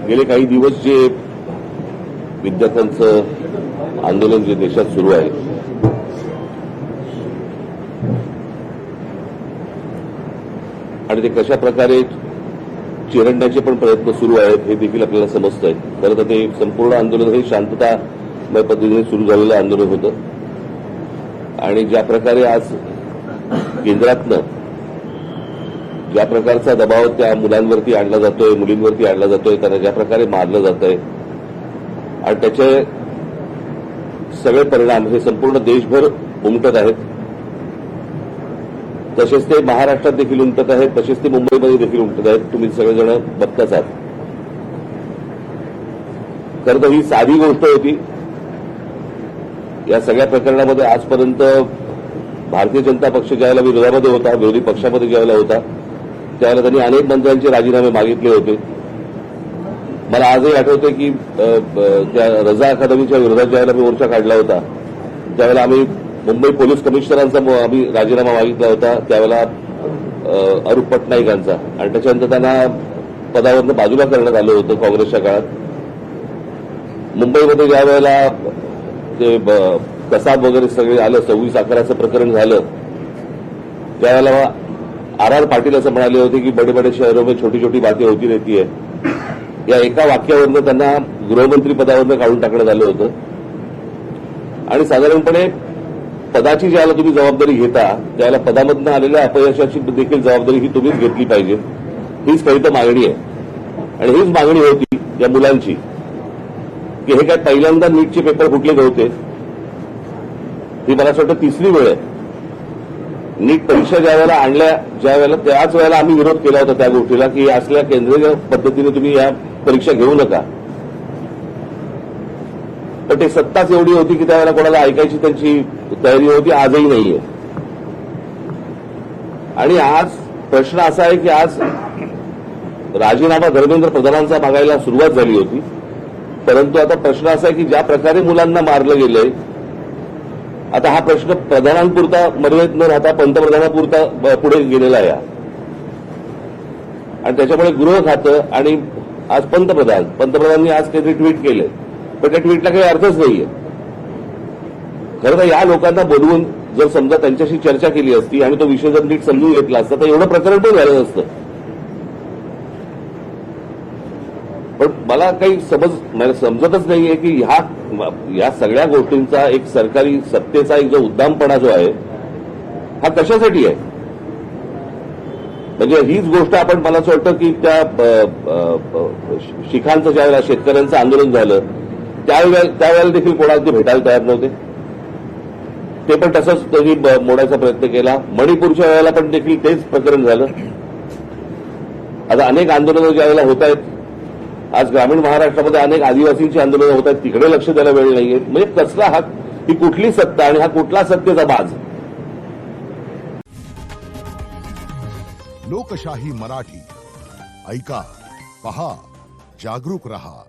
गेले काही दिवस जे विद्यार्थ्यांचं आंदोलन जे देशात सुरू आहे आणि ते कशा प्रकारे चिरडण्याचे पण प्रयत्न सुरू आहेत हे देखील आपल्याला समजतंय. खरं तर ते संपूर्ण आंदोलन हे शांततामय पद्धतीने सुरू झालेलं आंदोलन होतं आणि ज्या प्रकारे आज केंद्रातनं ज्या प्रकारचा दबाव त्या मुलांवरती आणला जातोय, मुलींवरती आणला जातोय, त्यांना ज्या प्रकारे मारलं जातंय आणि त्याचे सगळे परिणाम हे संपूर्ण देशभर उमटत आहेत. तसेच ते महाराष्ट्रात देखील उमटत आहेत, तसेच ते मुंबईमध्ये देखील उमटत आहेत. तुम्ही सगळेजण बघताच आहात. खरं तर ही साधी गोष्ट होती. या सगळ्या प्रकरणामध्ये आजपर्यंत भारतीय जनता पक्ष ज्यावेळेला विरोधामध्ये होता, विरोधी पक्षामध्ये ज्यावेळेला होता, त्यावेळेला त्यांनी अनेक मंत्र्यांचे राजीनामे मागितले होते. मला आजही आठवते की त्या रजा अकादमीच्या विरोधात ज्यावेळेला मी मोर्चा काढला होता त्यावेळेला आम्ही मुंबई पोलीस कमिशनरांचा आम्ही राजीनामा मागितला होता, त्यावेळेला अरूप पटनाईकांचा, आणि त्याच्यानंतर त्यांना पदावरनं बाजूला करण्यात आलं होतं काँग्रेसच्या काळात. मुंबईमध्ये ज्या वेळेला ते कसाब वगैरे सगळे आलं, 26/11चं प्रकरण झालं, त्यावेळेला आर पाटील असं म्हणाले होते की बडे बडे शहरों में छोटी छोटी बातें होती रहती है. या एका वाक्यावरनं त्यांना गृहमंत्री पदावरनं काढून टाकण्यात आलं होतं. आणि साधारणपणे पदाची ज्याला तुम्ही जबाबदारी घेता त्याला पदामधनं आलेल्या अपयशाची देखील जबाबदारी ही तुम्हीच घेतली पाहिजे. हीच खरी तर मागणी आहे आणि हीच मागणी होती या मुलांची की हे काय पहिल्यांदा नीटचे पेपर फुटले नव्हते. ही मला असं वाटतं तिसरी वेळ आहे. नीट परीक्षा ज्या वेळेला आणल्या, ज्या वेळेला त्याच वेळेला आम्ही विरोध केला होता त्या गोष्टीला की असल्या केंद्रीय पद्धतीने तुम्ही या परीक्षा घेऊ नका. पण ते सत्ताच एवढी होती की त्यावेळेला कोणाला ऐकायची त्यांची तयारी होती. आजही नाहीये. आणि आज प्रश्न असा आहे की आज राजीनामा धर्मेंद्र प्रधानांचा मागायला सुरुवात झाली होती, परंतु आता प्रश्न असा आहे की ज्या प्रकारे मुलांना मारलं गेलंय, आता हा प्रश्न प्रधानांपुरता मर्यादित न राहता पंतप्रधानापुरता पुढे गेलेला आहे. आणि त्याच्यामुळे गृह खातं आणि आज पंतप्रधानांनी आज काहीतरी ट्विट केलंय, पण त्या ट्विटला काही अर्थच नाहीये. खरं तर या लोकांना बोलवून जर समजा त्यांच्याशी चर्चा केली असती आणि तो विषय जर नीट समजून घेतला असता तर एवढं प्रकरण पण झालं नसतं. पण मला काही समजतच नाहीये की या सगळ्या गोष्टींचा एक सरकारी सत्तेचा एक जो उद्दामपणा जो आहे हा कशासाठी आहे. म्हणजे हीच गोष्ट आपण मला असं वाटतं की त्या शिखांचं ज्यावेळेला शेतकऱ्यांचं आंदोलन झालं त्यावेळेला देखील कोणाला ते भेटायला तयार नव्हते. ते पण तसंच त्यांनी मोडायचा प्रयत्न केला. मणिपूरच्या वेळेला पण देखील तेच प्रकरण झालं. आता अनेक आंदोलनं ज्यावेळेला होत आहेत, आज ग्रामीण महाराष्ट्रामध्ये अनेक आदिवासींची आंदोलनं होत आहेत, तिकडे लक्ष द्यायला वेळ नाहीये. म्हणजे कसला हा, ही कुठली सत्ता आणि हा कुठला सत्तेचा बाज. लोकशाही मराठी ऐका, पहा, जागरूक रहा.